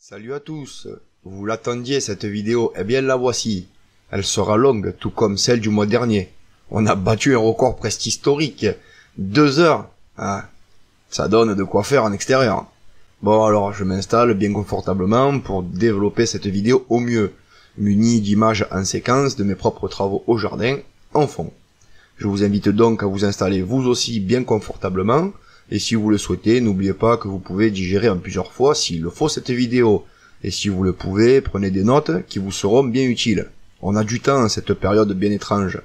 Salut à tous, vous l'attendiez cette vidéo, eh bien la voici. Elle sera longue, tout comme celle du mois dernier. On a battu un record presque historique, 2 heures. Ah, ça donne de quoi faire en extérieur. Bon alors je m'installe bien confortablement pour développer cette vidéo au mieux, muni d'images en séquence de mes propres travaux au jardin, en fond. Je vous invite donc à vous installer vous aussi bien confortablement, et si vous le souhaitez, n'oubliez pas que vous pouvez digérer en plusieurs fois s'il le faut cette vidéo. Et si vous le pouvez, prenez des notes qui vous seront bien utiles. On a du temps en cette période bien étrange.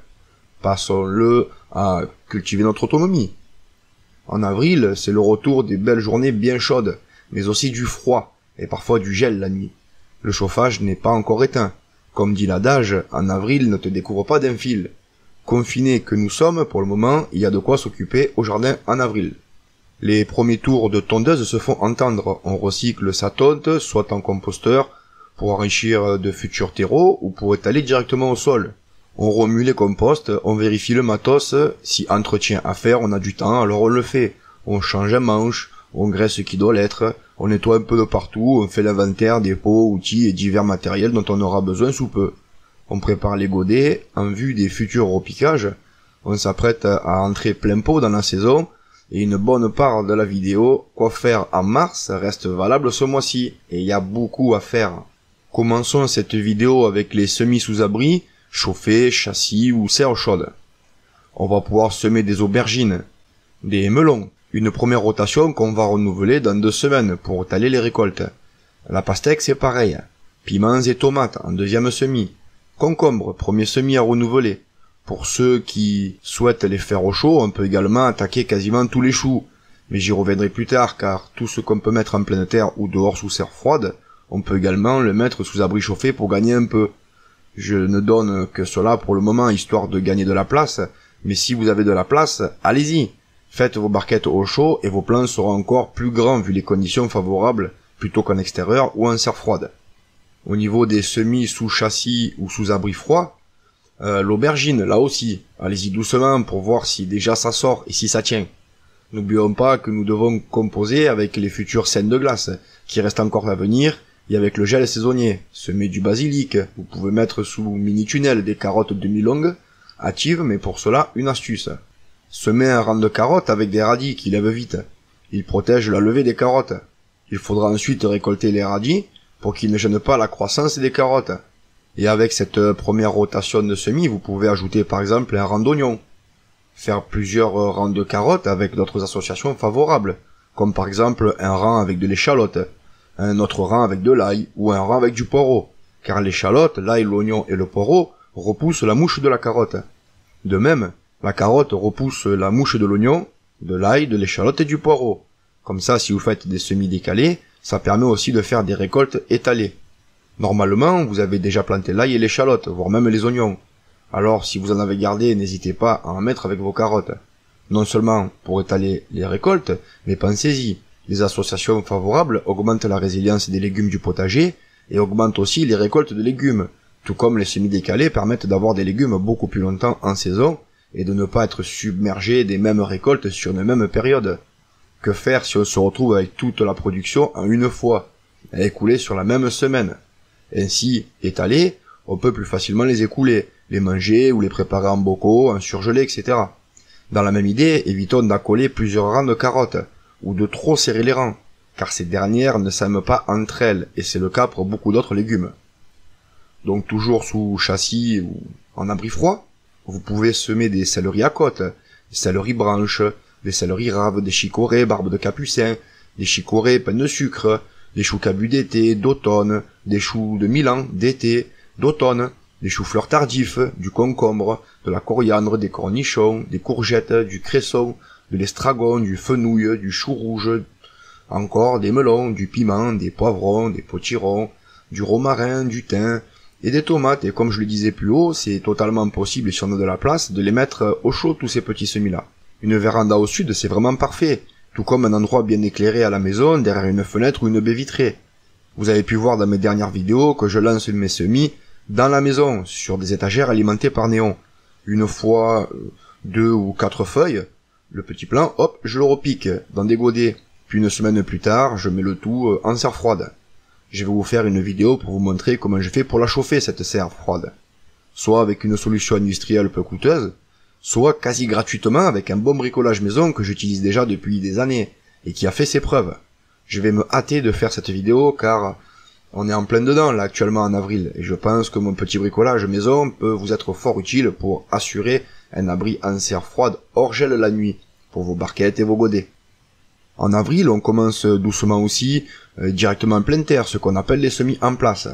Passons-le à cultiver notre autonomie. En avril, c'est le retour des belles journées bien chaudes, mais aussi du froid, et parfois du gel la nuit. Le chauffage n'est pas encore éteint. Comme dit l'adage, en avril ne te découvre pas d'un fil. Confinés que nous sommes, pour le moment, il y a de quoi s'occuper au jardin en avril. Les premiers tours de tondeuse se font entendre. On recycle sa tonte, soit en composteur, pour enrichir de futurs terreaux, ou pour étaler directement au sol. On remue les composts, on vérifie le matos, si entretien à faire, on a du temps, alors on le fait. On change un manche, on graisse ce qui doit l'être, on nettoie un peu de partout, on fait l'inventaire des pots, outils et divers matériels dont on aura besoin sous peu. On prépare les godets, en vue des futurs repiquages. On s'apprête à entrer plein pot dans la saison, et une bonne part de la vidéo, quoi faire en mars, reste valable ce mois-ci, et il y a beaucoup à faire. Commençons cette vidéo avec les semis sous abri, chauffés, châssis ou serre chaude. On va pouvoir semer des aubergines, des melons, une première rotation qu'on va renouveler dans 2 semaines pour étaler les récoltes. La pastèque c'est pareil, piments et tomates en deuxième semis, concombres, premier semis à renouveler. Pour ceux qui souhaitent les faire au chaud, on peut également attaquer quasiment tous les choux. Mais j'y reviendrai plus tard car tout ce qu'on peut mettre en pleine terre ou dehors sous serre froide, on peut également le mettre sous abri chauffé pour gagner un peu. Je ne donne que cela pour le moment histoire de gagner de la place, mais si vous avez de la place, allez-y. Faites vos barquettes au chaud et vos plants seront encore plus grands vu les conditions favorables plutôt qu'en extérieur ou en serre froide. Au niveau des semis sous châssis ou sous abri froid, l'aubergine, là aussi, allez-y doucement pour voir si déjà ça sort et si ça tient. N'oublions pas que nous devons composer avec les futures scènes de glace, qui restent encore à venir, et avec le gel saisonnier. Semez du basilic, vous pouvez mettre sous mini-tunnel des carottes demi-longues, hâtives, mais pour cela, une astuce. Semez un rang de carottes avec des radis qui lèvent vite. Ils protègent la levée des carottes. Il faudra ensuite récolter les radis, pour qu'ils ne gênent pas la croissance des carottes. Et avec cette première rotation de semis, vous pouvez ajouter par exemple un rang d'oignons. Faire plusieurs rangs de carottes avec d'autres associations favorables, comme par exemple un rang avec de l'échalote, un autre rang avec de l'ail, ou un rang avec du poireau, car l'échalote, l'ail, l'oignon et le poireau repoussent la mouche de la carotte. De même, la carotte repousse la mouche de l'oignon, de l'ail, de l'échalote et du poireau. Comme ça, si vous faites des semis décalés, ça permet aussi de faire des récoltes étalées. Normalement, vous avez déjà planté l'ail et l'échalote, voire même les oignons. Alors, si vous en avez gardé, n'hésitez pas à en mettre avec vos carottes. Non seulement pour étaler les récoltes, mais pensez-y, les associations favorables augmentent la résilience des légumes du potager et augmentent aussi les récoltes de légumes, tout comme les semis décalés permettent d'avoir des légumes beaucoup plus longtemps en saison et de ne pas être submergés des mêmes récoltes sur une même période. Que faire si on se retrouve avec toute la production en une fois, à écouler sur la même semaine? Ainsi, étalés, on peut plus facilement les écouler, les manger ou les préparer en bocaux, en surgelés, etc. Dans la même idée, évitons d'accoler plusieurs rangs de carottes, ou de trop serrer les rangs, car ces dernières ne s'aiment pas entre elles, et c'est le cas pour beaucoup d'autres légumes. Donc toujours sous châssis ou en abri froid, vous pouvez semer des céleris à côte, des céleris branches, des céleris raves, des chicorées, barbes de capucin, des chicorées pain de sucre, des choux cabus d'été, d'automne, des choux de Milan, d'été, d'automne, des choux-fleurs tardifs, du concombre, de la coriandre, des cornichons, des courgettes, du cresson, de l'estragon, du fenouil, du chou rouge, encore des melons, du piment, des poivrons, des potirons, du romarin, du thym, et des tomates. Et comme je le disais plus haut, c'est totalement possible si on a de la place de les mettre au chaud tous ces petits semis-là. Une véranda au sud, c'est vraiment parfait. Tout comme un endroit bien éclairé à la maison, derrière une fenêtre ou une baie vitrée. Vous avez pu voir dans mes dernières vidéos que je lance mes semis dans la maison, sur des étagères alimentées par néon. Une fois 2 ou 4 feuilles, le petit plant, hop, je le repique dans des godets. Puis une semaine plus tard, je mets le tout en serre froide. je vais vous faire une vidéo pour vous montrer comment je fais pour la chauffer cette serre froide. Soit avec une solution industrielle peu coûteuse, soit quasi gratuitement avec un bon bricolage maison que j'utilise déjà depuis des années et qui a fait ses preuves. Je vais me hâter de faire cette vidéo car on est en plein dedans là actuellement en avril et je pense que mon petit bricolage maison peut vous être fort utile pour assurer un abri en serre froide hors gel la nuit pour vos barquettes et vos godets. En avril, on commence doucement aussi directement en pleine terre, ce qu'on appelle les semis en place.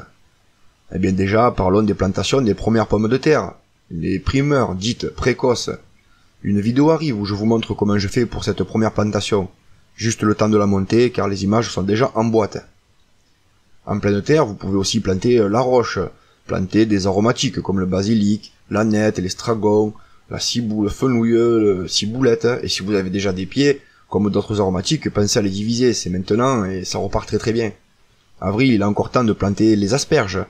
Eh bien déjà, parlons des plantations des premières pommes de terre, les primeurs dites précoces. Une vidéo arrive où je vous montre comment je fais pour cette première plantation. Juste le temps de la monter car les images sont déjà en boîte. En pleine terre, vous pouvez aussi planter la roche, planter des aromatiques comme le basilic, l'aneth, l'estragon, la ciboule, le fenouil, le ciboulette, et si vous avez déjà des pieds, comme d'autres aromatiques, pensez à les diviser, c'est maintenant et ça repart très très bien. Avril, il est encore temps de planter les asperges.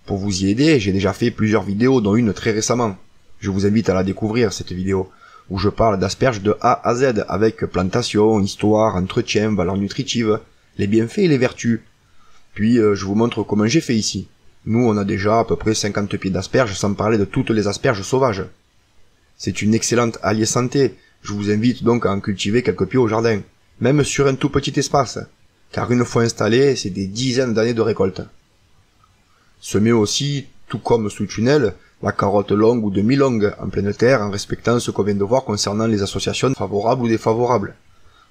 Pour vous y aider, j'ai déjà fait plusieurs vidéos, dont une très récemment. Je vous invite à la découvrir, cette vidéo, où je parle d'asperges de A à Z, avec plantation, histoire, entretien, valeurs nutritives, les bienfaits et les vertus. Puis je vous montre comment j'ai fait ici. Nous, on a déjà à peu près 50 pieds d'asperges, sans parler de toutes les asperges sauvages. C'est une excellente alliée santé. Je vous invite donc à en cultiver quelques pieds au jardin, même sur un tout petit espace, car une fois installé, c'est des dizaines d'années de récolte. Semez aussi, tout comme sous tunnel, la carotte longue ou demi-longue en pleine terre en respectant ce qu'on vient de voir concernant les associations favorables ou défavorables.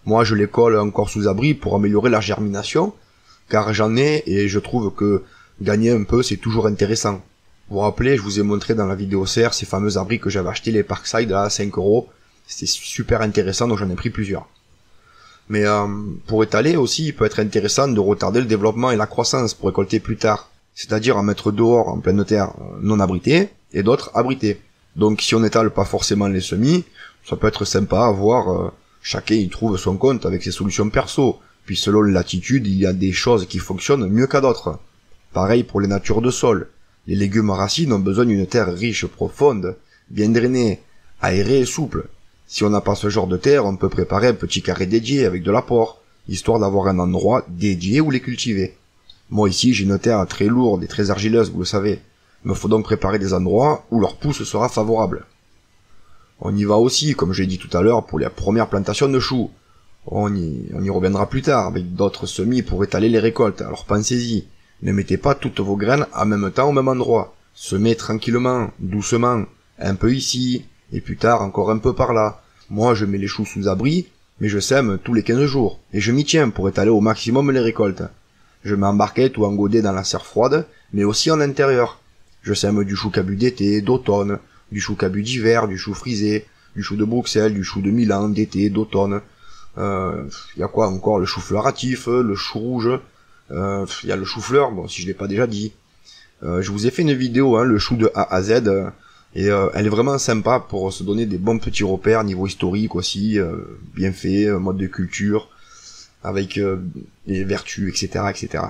Moi, je les colle encore sous abri pour améliorer la germination, car j'en ai et je trouve que gagner un peu, c'est toujours intéressant. Vous vous rappelez, je vous ai montré dans la vidéo serre ces fameux abris que j'avais acheté les Parkside à 5 €. C'était super intéressant, donc j'en ai pris plusieurs. Mais pour étaler aussi, il peut être intéressant de retarder le développement et la croissance pour récolter plus tard. C'est-à-dire en mettre dehors en pleine terre non abritées et d'autres abritées. Donc si on n'étale pas forcément les semis, ça peut être sympa à voir, chacun y trouve son compte avec ses solutions perso. Puis selon la latitude, il y a des choses qui fonctionnent mieux qu'à d'autres. Pareil pour les natures de sol. Les légumes à racines ont besoin d'une terre riche, profonde, bien drainée, aérée et souple. Si on n'a pas ce genre de terre, on peut préparer un petit carré dédié avec de l'apport, histoire d'avoir un endroit dédié où les cultiver. Moi ici, j'ai une terre très lourde et très argileuse, vous le savez. Il me faut donc préparer des endroits où leur pousse sera favorable. On y va aussi, comme j'ai dit tout à l'heure, pour les premières plantations de choux. On y reviendra plus tard, avec d'autres semis pour étaler les récoltes, alors pensez-y. Ne mettez pas toutes vos graines en même temps au même endroit. Semez tranquillement, doucement, un peu ici, et plus tard encore un peu par là. Moi je mets les choux sous abri, mais je sème tous les 15 jours, et je m'y tiens pour étaler au maximum les récoltes. Je mets en barquette ou en godet dans la serre froide, mais aussi en intérieur. Je sème du chou cabu d'été, d'automne, du chou cabu d'hiver, du chou frisé, du chou de Bruxelles, du chou de Milan, d'été, d'automne. Y a quoi encore? Le chou-fleur hâtif, le chou rouge, y a le chou-fleur, bon si je l'ai pas déjà dit. Je vous ai fait une vidéo, le chou de A à Z, et elle est vraiment sympa pour se donner des bons petits repères niveau historique aussi, bien fait, mode de culture, avec les vertus, etc., etc.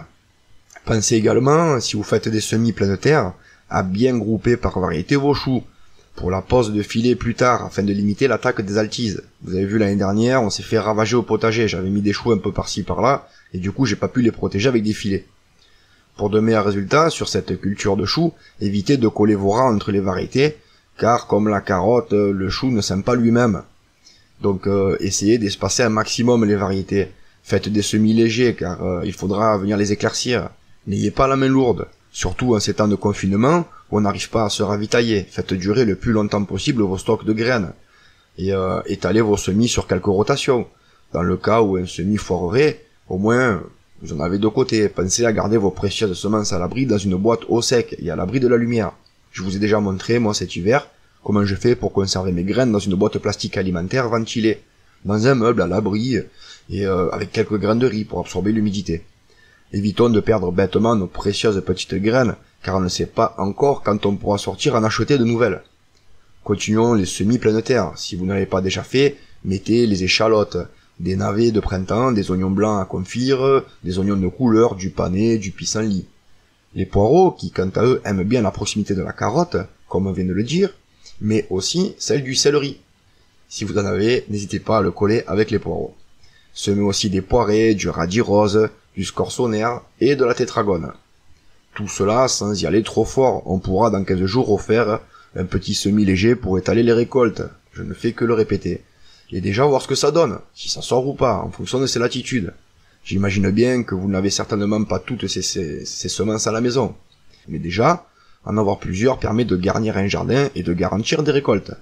Pensez également, si vous faites des semis pleine terre, à bien grouper par variété vos choux, pour la pose de filet plus tard, afin de limiter l'attaque des altises. Vous avez vu l'année dernière, on s'est fait ravager au potager, j'avais mis des choux un peu par-ci par-là, et du coup j'ai pas pu les protéger avec des filets. Pour de meilleurs résultats sur cette culture de choux, évitez de coller vos rangs entre les variétés, car comme la carotte, le chou ne sème pas lui-même. Donc essayez d'espacer un maximum les variétés. Faites des semis légers, car il faudra venir les éclaircir. N'ayez pas la main lourde, surtout en ces temps de confinement, où on n'arrive pas à se ravitailler. Faites durer le plus longtemps possible vos stocks de graines. Et étalez vos semis sur quelques rotations. Dans le cas où un semis foirerait, au moins vous en avez de côté. Pensez à garder vos précieuses semences à l'abri dans une boîte au sec et à l'abri de la lumière. Je vous ai déjà montré, moi cet hiver, comment je fais pour conserver mes graines dans une boîte plastique alimentaire ventilée, dans un meuble à l'abri, et avec quelques grains de riz pour absorber l'humidité. Évitons de perdre bêtement nos précieuses petites graines, car on ne sait pas encore quand on pourra sortir en acheter de nouvelles. Continuons les semis pleine terre. Si vous n'avez pas déjà fait, mettez les échalotes, des navets de printemps, des oignons blancs à confire, des oignons de couleur, du panais, du pissenlit. Les poireaux, qui quant à eux aiment bien la proximité de la carotte, comme on vient de le dire, mais aussi celle du céleri. Si vous en avez, n'hésitez pas à le coller avec les poireaux. Semez aussi des poirées, du radis rose, du scorsonère et de la tétragone. Tout cela sans y aller trop fort, on pourra dans 15 jours refaire un petit semis léger pour étaler les récoltes, je ne fais que le répéter. Et déjà voir ce que ça donne, si ça sort ou pas, en fonction de ses latitudes. J'imagine bien que vous n'avez certainement pas toutes ces semences à la maison. Mais déjà, en avoir plusieurs permet de garnir un jardin et de garantir des récoltes.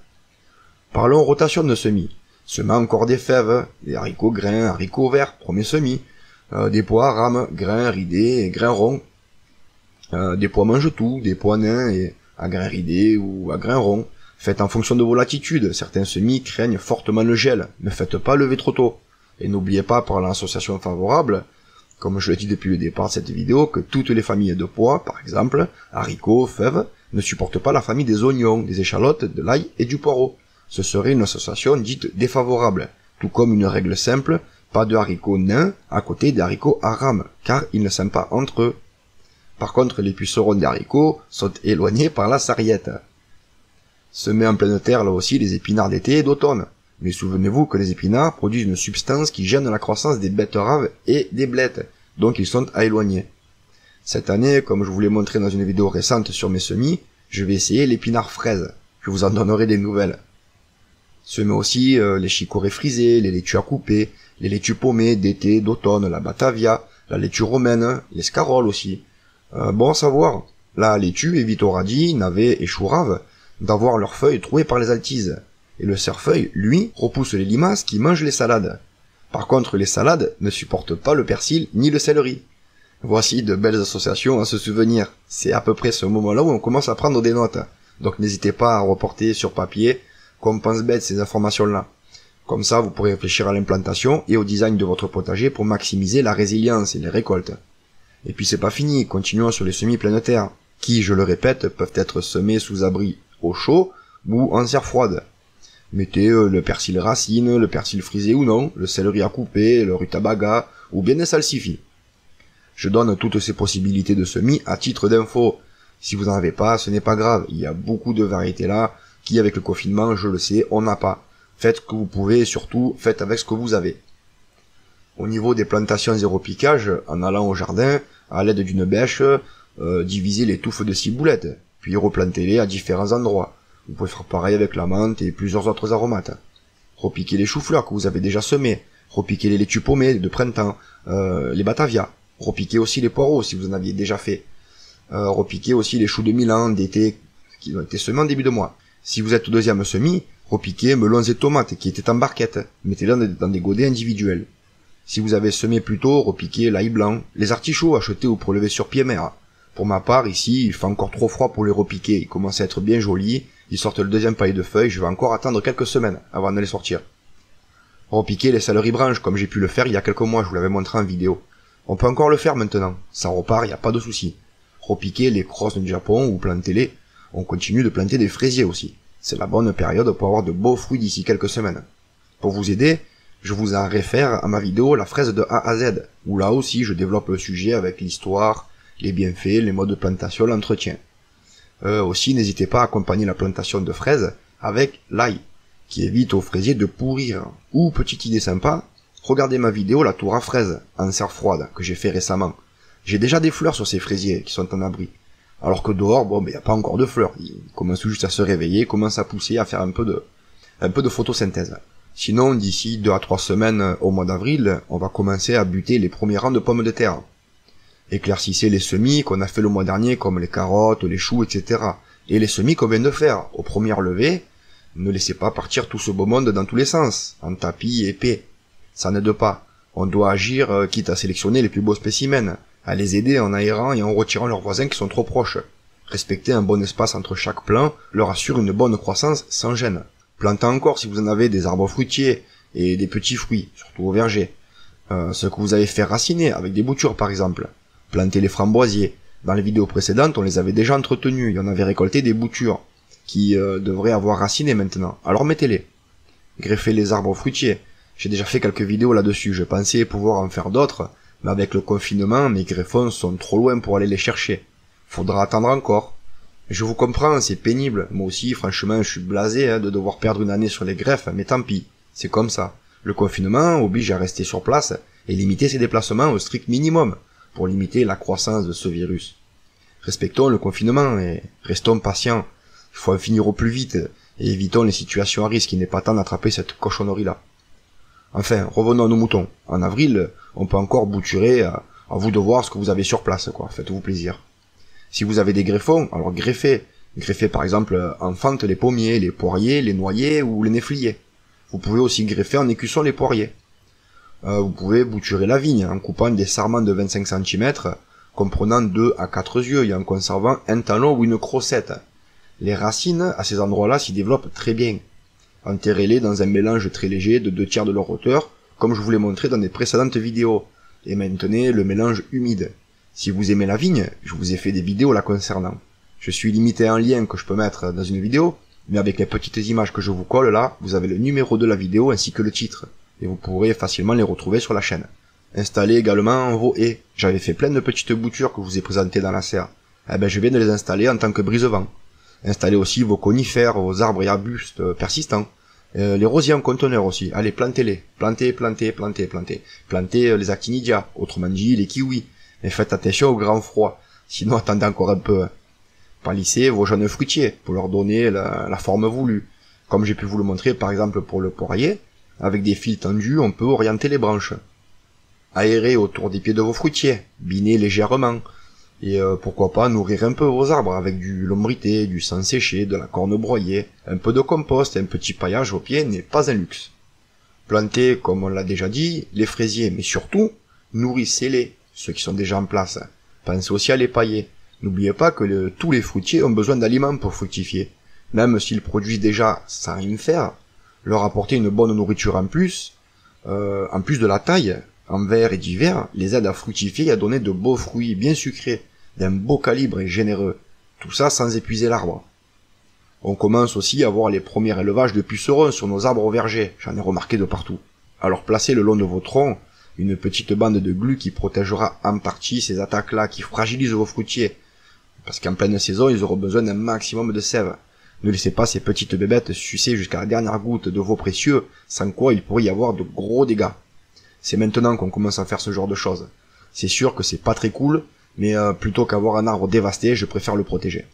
Parlons rotation de semis. Semant encore des fèves, des haricots grains, haricots verts, premier semis, des pois à rames, grains ridés et grains ronds, des pois mange-tout, des pois nains et à grains ridés ou à grains ronds. Faites en fonction de vos latitudes, certains semis craignent fortement le gel, ne faites pas lever trop tôt. Et n'oubliez pas par l'association favorable, comme je l'ai dit depuis le départ de cette vidéo, que toutes les familles de pois, par exemple, haricots, fèves, ne supportent pas la famille des oignons, des échalotes, de l'ail et du poireau. Ce serait une association dite défavorable, tout comme une règle simple, pas de haricots nains à côté des haricots à rames, car ils ne s'aiment pas entre eux. Par contre, les pucerons des haricots sont éloignés par la sarriette. Semez en pleine terre là aussi les épinards d'été et d'automne. Mais souvenez-vous que les épinards produisent une substance qui gêne la croissance des betteraves et des blettes, donc ils sont à éloigner. Cette année, comme je vous l'ai montré dans une vidéo récente sur mes semis, je vais essayer l'épinard fraise. Je vous en donnerai des nouvelles. Semez aussi les chicorées frisées, les laitues à couper, les laitues paumées d'été, d'automne, la batavia, la laitue romaine, les scaroles aussi. Bon à savoir, la laitue évite aux radis, navets et choux raves d'avoir leurs feuilles trouées par les altises. Et le cerfeuil, lui, repousse les limaces qui mangent les salades. Par contre, les salades ne supportent pas le persil ni le céleri. Voici de belles associations à se souvenir. C'est à peu près ce moment-là où on commence à prendre des notes. Donc n'hésitez pas à reporter sur papier, comme pense bête ces informations-là. Comme ça, vous pourrez réfléchir à l'implantation et au design de votre potager pour maximiser la résilience et les récoltes. Et puis c'est pas fini, continuons sur les semis pleine terre, qui, je le répète, peuvent être semés sous abri au chaud ou en serre froide. Mettez le persil racine, le persil frisé ou non, le céleri à couper, le rutabaga, ou bien des salsifis. Je donne toutes ces possibilités de semis à titre d'info. Si vous n'en avez pas, ce n'est pas grave, il y a beaucoup de variétés là, qui avec le confinement, je le sais, on n'a pas. Faites ce que vous pouvez et surtout, faites avec ce que vous avez. Au niveau des plantations zéro piquage, en allant au jardin, à l'aide d'une bêche, divisez les touffes de ciboulettes, puis replantez-les à différents endroits. Vous pouvez faire pareil avec la menthe et plusieurs autres aromates. Repiquez les choux-fleurs que vous avez déjà semés. Repiquez les laitues paumées de printemps, les batavias. Repiquez aussi les poireaux si vous en aviez déjà fait. Repiquez aussi les choux de Milan d'été qui ont été semés en début de mois. Si vous êtes au deuxième semis, repiquez melons et tomates qui étaient en barquette. Mettez-les dans des godets individuels. Si vous avez semé plus tôt, repiquez l'ail blanc, les artichauts achetés ou prélevés sur pied mer. Pour ma part, ici, il fait encore trop froid pour les repiquer. Ils commencent à être bien jolis. Ils sortent le deuxième paillet de feuilles. Je vais encore attendre quelques semaines avant de les sortir. Repiquer les céleri branches comme j'ai pu le faire il y a quelques mois. Je vous l'avais montré en vidéo. On peut encore le faire maintenant. Ça repart, il n'y a pas de souci. Repiquer les crosses du Japon ou plantez-les. On continue de planter des fraisiers aussi. C'est la bonne période pour avoir de beaux fruits d'ici quelques semaines. Pour vous aider, je vous en réfère à ma vidéo La fraise de A à Z, où là aussi je développe le sujet avec l'histoire, les bienfaits, les modes de plantation, l'entretien. Aussi, n'hésitez pas à accompagner la plantation de fraises avec l'ail, qui évite aux fraisiers de pourrir. Ou, petite idée sympa, regardez ma vidéo La tour à fraises, en serre froide, que j'ai fait récemment. J'ai déjà des fleurs sur ces fraisiers qui sont en abri. Alors que dehors, bon, y a pas encore de fleurs. Ils commencent juste à se réveiller, commencent à pousser, à faire un peu de photosynthèse. Sinon, d'ici 2 à 3 semaines au mois d'avril, on va commencer à buter les premiers rangs de pommes de terre. Éclaircissez les semis qu'on a fait le mois dernier, comme les carottes, les choux, etc. Et les semis qu'on vient de faire, aux premières levées, ne laissez pas partir tout ce beau monde dans tous les sens, en tapis épais. Ça n'aide pas. On doit agir, quitte à sélectionner les plus beaux spécimens, à les aider en aérant et en retirant leurs voisins qui sont trop proches. Respecter un bon espace entre chaque plant leur assure une bonne croissance sans gêne. Plantez encore si vous en avez des arbres fruitiers et des petits fruits, surtout au verger. Ce que vous avez fait raciner avec des boutures par exemple. Plantez les framboisiers. Dans les vidéos précédentes, on les avait déjà entretenus et on avait récolté des boutures qui devraient avoir raciné maintenant. Alors mettez-les. Greffez les arbres fruitiers. J'ai déjà fait quelques vidéos là-dessus. Je pensais pouvoir en faire d'autres, mais avec le confinement, mes greffons sont trop loin pour aller les chercher. Faudra attendre encore. Je vous comprends, c'est pénible. Moi aussi, franchement, je suis blasé de devoir perdre une année sur les greffes, mais tant pis. C'est comme ça. Le confinement oblige à rester sur place, et limiter ses déplacements au strict minimum pour limiter la croissance de ce virus. Respectons le confinement et restons patients. Il faut en finir au plus vite et évitons les situations à risque. Il n'est pas temps d'attraper cette cochonnerie-là. Enfin, revenons à nos moutons. En avril, on peut encore bouturer, à vous de voir ce que vous avez sur place, quoi. Faites-vous plaisir. Si vous avez des greffons, alors greffez. Greffez par exemple en fente les pommiers, les poiriers, les noyers ou les néfliers. Vous pouvez aussi greffer en écusson les poiriers. Vous pouvez bouturer la vigne en coupant des sarments de 25 cm, comprenant 2 à 4 yeux et en conservant un talon ou une crossette. Les racines, à ces endroits-là, s'y développent très bien. Enterrez-les dans un mélange très léger de 2/3 de leur hauteur, comme je vous l'ai montré dans les précédentes vidéos. Et maintenez le mélange humide. Si vous aimez la vigne, je vous ai fait des vidéos la concernant. Je suis limité à un lien que je peux mettre dans une vidéo, mais avec les petites images que je vous colle là, vous avez le numéro de la vidéo ainsi que le titre, et vous pourrez facilement les retrouver sur la chaîne. Installez également vos haies. J'avais fait plein de petites boutures que je vous ai présentées dans la serre. Eh ben je viens de les installer en tant que brise-vent. Installez aussi vos conifères, vos arbres et arbustes persistants. Les rosiers en conteneur aussi. Allez, plantez-les. Plantez. Plantez les actinidia, autrement dit les kiwis. Mais faites attention au grand froid. Sinon attendez encore un peu. Palissez vos jeunes fruitiers pour leur donner la forme voulue. Comme j'ai pu vous le montrer par exemple pour le poirier, avec des fils tendus on peut orienter les branches. Aérez autour des pieds de vos fruitiers, binez légèrement. Et pourquoi pas nourrir un peu vos arbres avec du lombrité, du sang séché, de la corne broyée, un peu de compost et un petit paillage au pied n'est pas un luxe. Plantez, comme on l'a déjà dit, les fraisiers, mais surtout, nourrissez-les, ceux qui sont déjà en place. Pensez aussi à les pailler. N'oubliez pas que tous les fruitiers ont besoin d'aliments pour fructifier. Même s'ils produisent déjà sans rien faire, leur apporter une bonne nourriture en plus de la taille, en vert et divers, les aide à fructifier et à donner de beaux fruits bien sucrés, d'un beau calibre et généreux. Tout ça sans épuiser l'arbre. On commence aussi à voir les premiers élevages de pucerons sur nos arbres au verger, j'en ai remarqué de partout. Alors placez le long de vos troncs une petite bande de glu qui protégera en partie ces attaques-là qui fragilisent vos fruitiers. Parce qu'en pleine saison, ils auront besoin d'un maximum de sève. Ne laissez pas ces petites bébêtes sucer jusqu'à la dernière goutte de vos précieux, sans quoi il pourrait y avoir de gros dégâts. C'est maintenant qu'on commence à faire ce genre de choses. C'est sûr que c'est pas très cool, mais plutôt qu'avoir un arbre dévasté, je préfère le protéger.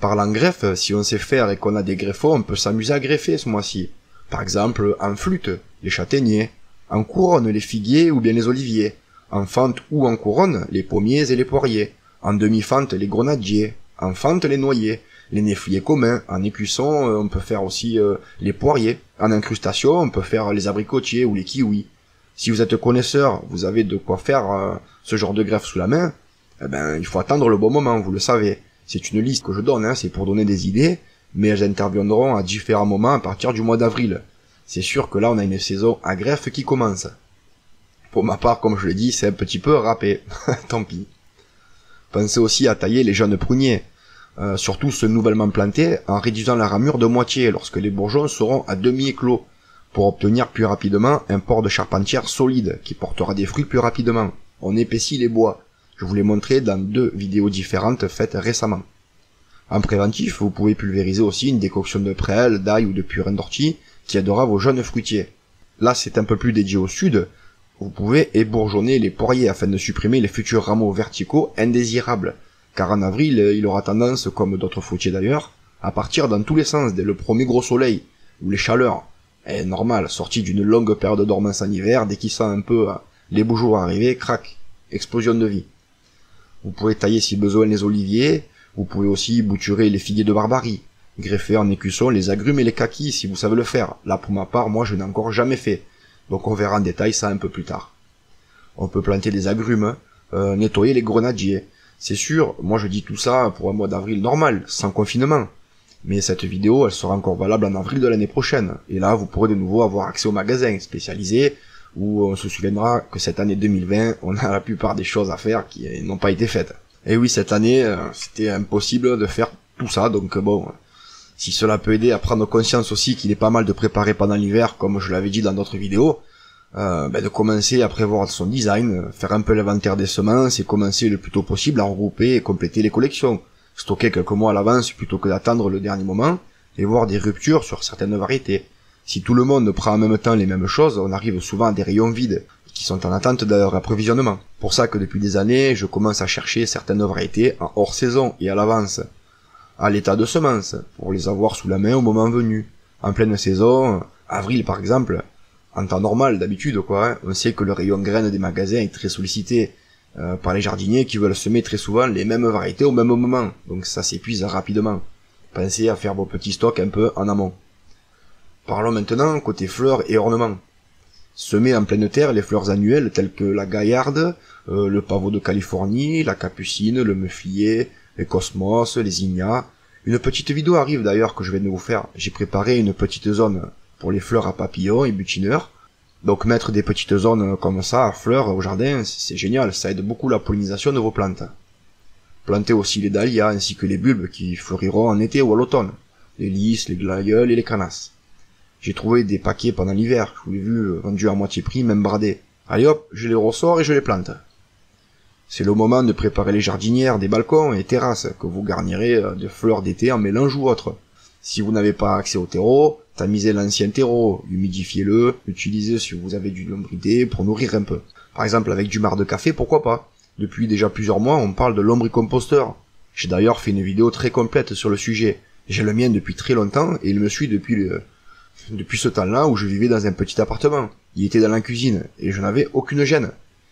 Parlant greffe, si on sait faire et qu'on a des greffons, on peut s'amuser à greffer ce mois-ci. Par exemple, en flûte, les châtaigniers, en couronne, les figuiers ou bien les oliviers, en fente ou en couronne, les pommiers et les poiriers, en demi-fente, les grenadiers, en fente, les noyers, les néfliers communs, en écusson, on peut faire aussi les poiriers, en incrustation, on peut faire les abricotiers ou les kiwis. Si vous êtes connaisseur, vous avez de quoi faire ce genre de greffe sous la main, eh ben, il faut attendre le bon moment, vous le savez. C'est une liste que je donne, c'est pour donner des idées, mais elles interviendront à différents moments à partir du mois d'avril. C'est sûr que là, on a une saison à greffe qui commence. Pour ma part, comme je l'ai dit, c'est un petit peu râpé. Tant pis. Pensez aussi à tailler les jeunes pruniers, surtout ceux nouvellement plantés, en réduisant la ramure de moitié lorsque les bourgeons seront à demi-éclos, pour obtenir plus rapidement un port de charpentière solide, qui portera des fruits plus rapidement. On épaissit les bois. Je vous l'ai montré dans 2 vidéos différentes faites récemment. En préventif, vous pouvez pulvériser aussi une décoction de prêle, d'ail ou de purin d'ortie, qui aidera vos jeunes fruitiers. Là, c'est un peu plus dédié au sud. Vous pouvez ébourgeonner les poiriers afin de supprimer les futurs rameaux verticaux indésirables, car en avril, il aura tendance, comme d'autres fruitiers d'ailleurs, à partir dans tous les sens dès le premier gros soleil, ou les chaleurs. Et normal, sorti d'une longue période de dormance en hiver, dès qu'il sent un peu les beaux jours arriver, crac, explosion de vie. Vous pouvez tailler si besoin les oliviers, vous pouvez aussi bouturer les figuiers de Barbarie, greffer en écusson les agrumes et les kakis si vous savez le faire. Là pour ma part, moi je n'ai encore jamais fait, donc on verra en détail ça un peu plus tard. On peut planter des agrumes, nettoyer les grenadiers. C'est sûr, moi je dis tout ça pour un mois d'avril normal, sans confinement. Mais cette vidéo, elle sera encore valable en avril de l'année prochaine. Et là, vous pourrez de nouveau avoir accès au magasin spécialisé, où on se souviendra que cette année 2020, on a la plupart des choses à faire qui n'ont pas été faites. Et oui, cette année, c'était impossible de faire tout ça, donc bon, si cela peut aider à prendre conscience aussi qu'il est pas mal de préparer pendant l'hiver, comme je l'avais dit dans d'autres vidéos, de commencer à prévoir son design, faire un peu l'inventaire des semences et commencer le plus tôt possible à regrouper et compléter les collections. Stocker quelques mois à l'avance plutôt que d'attendre le dernier moment et voir des ruptures sur certaines variétés. Si tout le monde prend en même temps les mêmes choses, on arrive souvent à des rayons vides qui sont en attente de leur approvisionnement. Pour ça que depuis des années, je commence à chercher certaines variétés en hors saison et à l'avance, à l'état de semence, pour les avoir sous la main au moment venu. En pleine saison, avril par exemple, en temps normal d'habitude quoi, on sait que le rayon graines des magasins est très sollicité par les jardiniers qui veulent semer très souvent les mêmes variétés au même moment, donc ça s'épuise rapidement. Pensez à faire vos petits stocks un peu en amont. Parlons maintenant côté fleurs et ornements. Semer en pleine terre les fleurs annuelles telles que la gaillarde, le pavot de Californie, la capucine, le meuflier, les cosmos, les zinnias. Une petite vidéo arrive d'ailleurs que je vais de vous faire. J'ai préparé une petite zone pour les fleurs à papillons et butineurs. Donc mettre des petites zones comme ça à fleurs au jardin, c'est génial, ça aide beaucoup la pollinisation de vos plantes. Plantez aussi les dahlias ainsi que les bulbes qui fleuriront en été ou à l'automne. Les lys, les glaïeuls et les canasses. J'ai trouvé des paquets pendant l'hiver, je vous l'ai vu, vendus à moitié prix, même bradés. Allez hop, je les ressors et je les plante. C'est le moment de préparer les jardinières des balcons et terrasses que vous garnirez de fleurs d'été en mélange ou autre. Si vous n'avez pas accès au terreau, tamisez l'ancien terreau, humidifiez-le, utilisez si vous avez du lombridé pour nourrir un peu. Par exemple avec du marc de café, pourquoi pas. Depuis déjà plusieurs mois, on parle de lombricomposteur. J'ai d'ailleurs fait une vidéo très complète sur le sujet. J'ai le mien depuis très longtemps et il me suit depuis ce temps-là où je vivais dans un petit appartement. Il était dans la cuisine et je n'avais aucune gêne.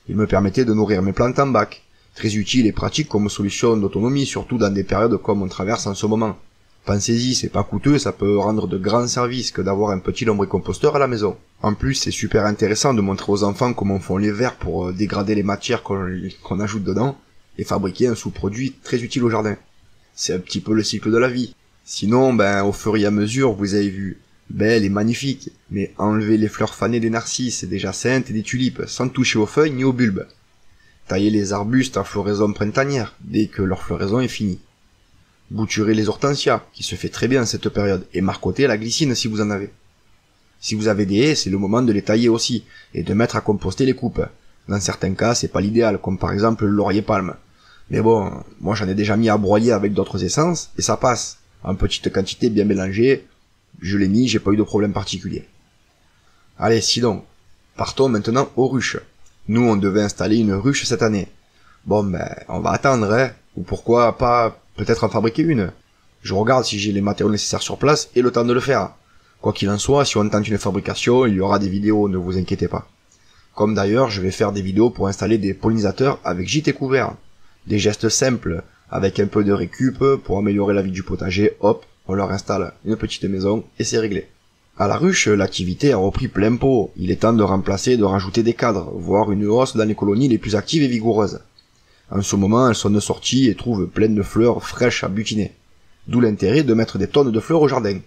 Il me permettait de nourrir mes plantes en bac. Très utile et pratique comme solution d'autonomie, surtout dans des périodes comme on traverse en ce moment. Pensez-y, c'est pas coûteux et ça peut rendre de grands services que d'avoir un petit lombricomposteur à la maison. En plus, c'est super intéressant de montrer aux enfants comment font les vers pour dégrader les matières qu'on ajoute dedans et fabriquer un sous-produit très utile au jardin. C'est un petit peu le cycle de la vie. Sinon, au fur et à mesure, vous avez vu, belle et magnifique, mais enlevez les fleurs fanées des narcisses, des jacinthes et des tulipes, sans toucher aux feuilles ni aux bulbes. Taillez les arbustes à floraison printanière, dès que leur floraison est finie. Bouturez les hortensias, qui se fait très bien en cette période, et marcotez la glycine si vous en avez. Si vous avez des haies, c'est le moment de les tailler aussi, et de mettre à composter les coupes. Dans certains cas, c'est pas l'idéal, comme par exemple le laurier palme. Mais bon, moi j'en ai déjà mis à broyer avec d'autres essences, et ça passe. En petite quantité bien mélangée, je l'ai mis, j'ai pas eu de problème particulier. Allez, sinon, partons maintenant aux ruches. Nous, on devait installer une ruche cette année. Bon, on va attendre, hein, ou pourquoi pas peut-être en fabriquer une. Je regarde si j'ai les matériaux nécessaires sur place et le temps de le faire. Quoi qu'il en soit, si on tente une fabrication, il y aura des vidéos, ne vous inquiétez pas. Comme d'ailleurs, je vais faire des vidéos pour installer des pollinisateurs avec gîte et couvert. Des gestes simples, avec un peu de récup pour améliorer la vie du potager, hop, on leur installe une petite maison et c'est réglé. À la ruche, l'activité a repris plein pot. Il est temps de remplacer et de rajouter des cadres, voire une hausse dans les colonies les plus actives et vigoureuses. En ce moment, elles sont de sortie et trouvent pleines de fleurs fraîches à butiner. D'où l'intérêt de mettre des tonnes de fleurs au jardin.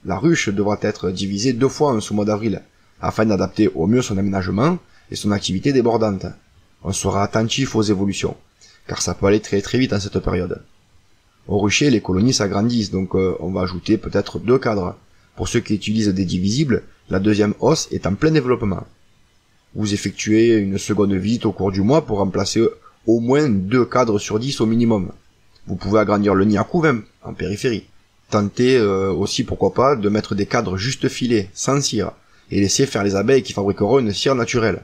La ruche devra être divisée 2 fois en ce mois d'avril, afin d'adapter au mieux son aménagement et son activité débordante. On sera attentif aux évolutions, car ça peut aller très très vite en cette période. Au rucher, les colonies s'agrandissent, donc on va ajouter peut-être 2 cadres. Pour ceux qui utilisent des divisibles, la deuxième hausse est en plein développement. Vous effectuez une seconde visite au cours du mois pour remplacer au moins 2 cadres sur 10 au minimum. Vous pouvez agrandir le nid à couvain, en périphérie. Tentez aussi, pourquoi pas, de mettre des cadres juste filés, sans cire, et laisser faire les abeilles qui fabriqueront une cire naturelle.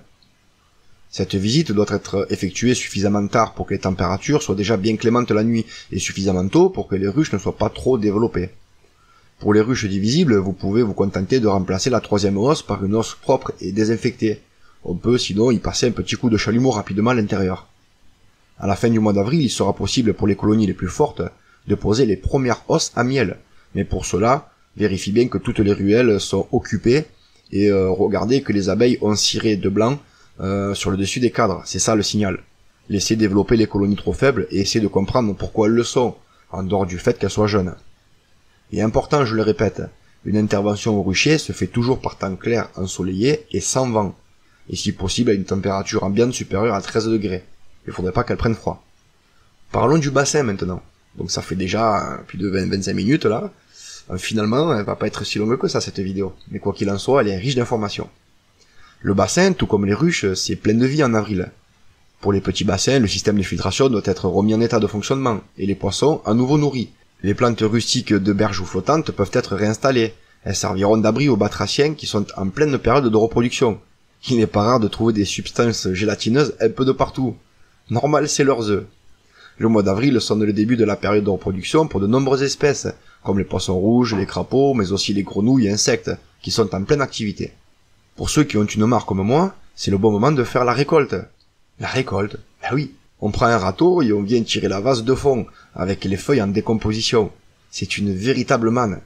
Cette visite doit être effectuée suffisamment tard pour que les températures soient déjà bien clémentes la nuit, et suffisamment tôt pour que les ruches ne soient pas trop développées. Pour les ruches divisibles, vous pouvez vous contenter de remplacer la 3e hausse par une hausse propre et désinfectée. On peut sinon y passer un petit coup de chalumeau rapidement à l'intérieur. À la fin du mois d'avril, il sera possible pour les colonies les plus fortes de poser les premières hausses à miel. Mais pour cela, vérifiez bien que toutes les ruelles sont occupées et regardez que les abeilles ont ciré de blanc sur le dessus des cadres. C'est ça le signal. Laissez développer les colonies trop faibles et essayez de comprendre pourquoi elles le sont, en dehors du fait qu'elles soient jeunes. Et important, je le répète, une intervention au rucher se fait toujours par temps clair, ensoleillé et sans vent, et si possible à une température ambiante supérieure à 13 degrés. Il faudrait pas qu'elle prenne froid. Parlons du bassin maintenant. Donc ça fait déjà plus de 20-25 minutes là. Finalement, elle va pas être si longue que ça cette vidéo, mais quoi qu'il en soit, elle est riche d'informations. Le bassin, tout comme les ruches, c'est plein de vie en avril. Pour les petits bassins, le système de filtration doit être remis en état de fonctionnement, et les poissons à nouveau nourris. Les plantes rustiques de berges ou flottantes peuvent être réinstallées. Elles serviront d'abri aux batraciens qui sont en pleine période de reproduction. Il n'est pas rare de trouver des substances gélatineuses un peu de partout. Normal, c'est leurs œufs. Le mois d'avril sonne le début de la période de reproduction pour de nombreuses espèces, comme les poissons rouges, les crapauds, mais aussi les grenouilles et insectes, qui sont en pleine activité. Pour ceux qui ont une mare comme moi, c'est le bon moment de faire la récolte. La récolte? Ben oui. On prend un râteau et on vient tirer la vase de fond, avec les feuilles en décomposition. C'est une véritable manne.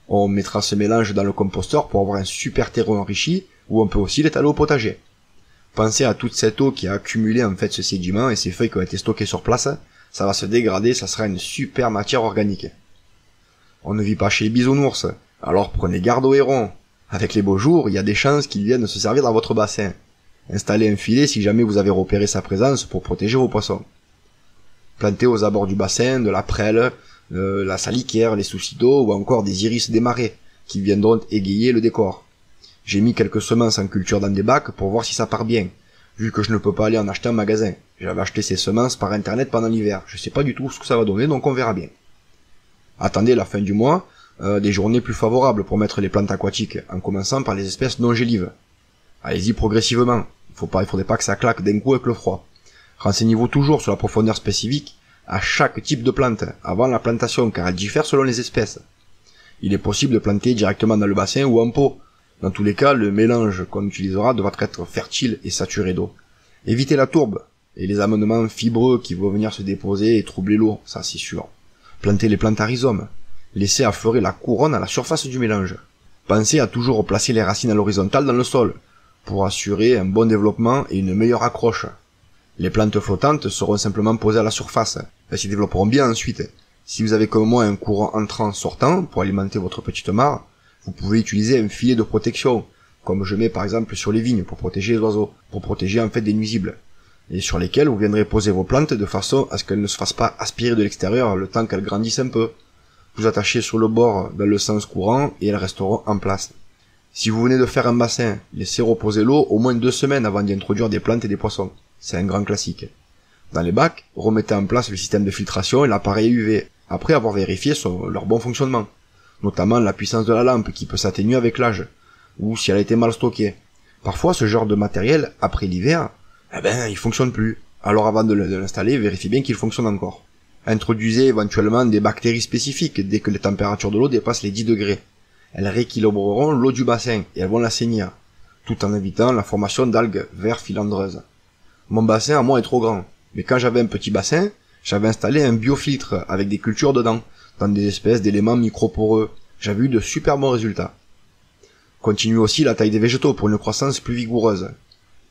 On mettra ce mélange dans le composteur pour avoir un super terreau enrichi, ou on peut aussi l'étaler au potager. Pensez à toute cette eau qui a accumulé en fait ce sédiment et ces feuilles qui ont été stockées sur place, ça va se dégrader, ça sera une super matière organique. On ne vit pas chez les bisounours, alors prenez garde aux hérons. Avec les beaux jours, il y a des chances qu'ils viennent se servir dans votre bassin. Installez un filet si jamais vous avez repéré sa présence pour protéger vos poissons. Plantez aux abords du bassin de la prêle, la salicaire, les soucis d'eau ou encore des iris des marais, qui viendront égayer le décor. J'ai mis quelques semences en culture dans des bacs pour voir si ça part bien, vu que je ne peux pas aller en acheter en magasin. J'avais acheté ces semences par internet pendant l'hiver, je sais pas du tout ce que ça va donner, donc on verra bien. Attendez la fin du mois, des journées plus favorables pour mettre les plantes aquatiques, en commençant par les espèces non gélives. Allez-y progressivement, il faudrait pas que ça claque d'un coup avec le froid. Renseignez-vous toujours sur la profondeur spécifique à chaque type de plante, avant la plantation, car elle diffère selon les espèces. Il est possible de planter directement dans le bassin ou en pot. Dans tous les cas, le mélange qu'on utilisera devra être fertile et saturé d'eau. Évitez la tourbe et les amendements fibreux qui vont venir se déposer et troubler l'eau, ça c'est sûr. Plantez les plantes à rhizome. Laissez affleurer la couronne à la surface du mélange. Pensez à toujours placer les racines à l'horizontale dans le sol, pour assurer un bon développement et une meilleure accroche. Les plantes flottantes seront simplement posées à la surface. Elles s'y développeront bien ensuite. Si vous avez comme moi un courant entrant-sortant pour alimenter votre petite mare, vous pouvez utiliser un filet de protection, comme je mets par exemple sur les vignes pour protéger les oiseaux, pour protéger en fait des nuisibles, et sur lesquels vous viendrez poser vos plantes de façon à ce qu'elles ne se fassent pas aspirer de l'extérieur le temps qu'elles grandissent un peu. Vous attachez sur le bord dans le sens courant et elles resteront en place. Si vous venez de faire un bassin, laissez reposer l'eau au moins 2 semaines avant d'y introduire des plantes et des poissons. C'est un grand classique. Dans les bacs, remettez en place le système de filtration et l'appareil UV, après avoir vérifié leur bon fonctionnement. Notamment la puissance de la lampe qui peut s'atténuer avec l'âge, ou si elle a été mal stockée. Parfois, ce genre de matériel, après l'hiver, il fonctionne plus. Alors avant de l'installer, vérifiez bien qu'il fonctionne encore. Introduisez éventuellement des bactéries spécifiques dès que les températures de l'eau dépassent les 10 degrés. Elles rééquilibreront l'eau du bassin et elles vont l'assainir, tout en évitant la formation d'algues vert filandreuses. Mon bassin à moi est trop grand, mais quand j'avais un petit bassin, j'avais installé un biofiltre avec des cultures dedans, dans des espèces d'éléments microporeux. J'avais eu de super bons résultats. Continuez aussi la taille des végétaux pour une croissance plus vigoureuse.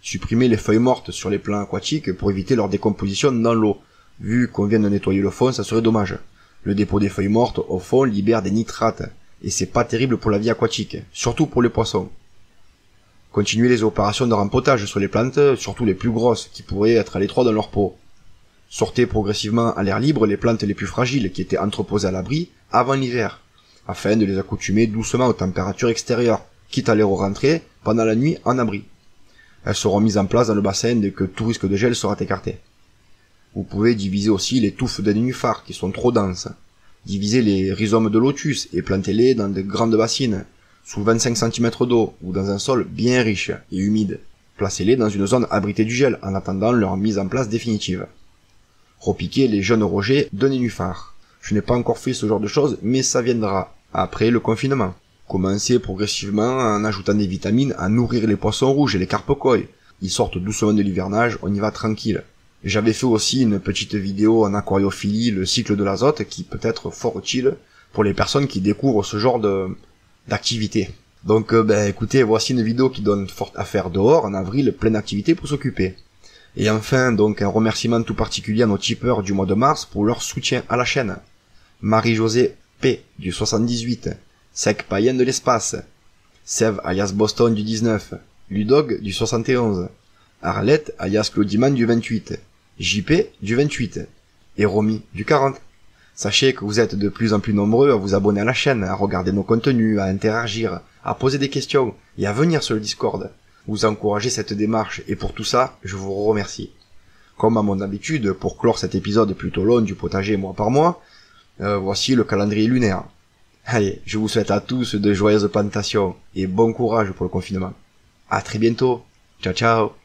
Supprimez les feuilles mortes sur les plants aquatiques pour éviter leur décomposition dans l'eau. Vu qu'on vient de nettoyer le fond, ça serait dommage. Le dépôt des feuilles mortes au fond libère des nitrates, et c'est pas terrible pour la vie aquatique, surtout pour les poissons. Continuez les opérations de rempotage sur les plantes, surtout les plus grosses, qui pourraient être à l'étroit dans leur peau. Sortez progressivement à l'air libre les plantes les plus fragiles qui étaient entreposées à l'abri avant l'hiver, afin de les accoutumer doucement aux températures extérieures, quitte à les re-rentrer pendant la nuit en abri. Elles seront mises en place dans le bassin dès que tout risque de gel sera écarté. Vous pouvez diviser aussi les touffes de nénuphars qui sont trop denses. Divisez les rhizomes de lotus et plantez-les dans de grandes bassines, sous 25 cm d'eau ou dans un sol bien riche et humide. Placez-les dans une zone abritée du gel en attendant leur mise en place définitive. Repiquez les jeunes rejets de nénuphars. Je n'ai pas encore fait ce genre de choses, mais ça viendra après le confinement. Commencez progressivement en ajoutant des vitamines à nourrir les poissons rouges et les carpes koi. Ils sortent doucement de l'hivernage, on y va tranquille. J'avais fait aussi une petite vidéo en aquariophilie, le cycle de l'azote, qui peut être fort utile pour les personnes qui découvrent ce genre d'activité. Donc écoutez, voici une vidéo qui donne fort à faire dehors en avril, pleine d'activités pour s'occuper. Et enfin, donc un remerciement tout particulier à nos tipeurs du mois de mars pour leur soutien à la chaîne. Marie-Josée P du 78, Sec Païen de l'espace, Sève alias Boston du 19, Ludog du 71, Arlette alias Claudiman du 28, JP du 28 et Romy du 40. Sachez que vous êtes de plus en plus nombreux à vous abonner à la chaîne, à regarder nos contenus, à interagir, à poser des questions et à venir sur le Discord. Vous encouragez cette démarche et pour tout ça, je vous remercie. Comme à mon habitude, pour clore cet épisode plutôt long du potager mois par mois, voici le calendrier lunaire. Allez, je vous souhaite à tous de joyeuses plantations et bon courage pour le confinement. À très bientôt. Ciao ciao.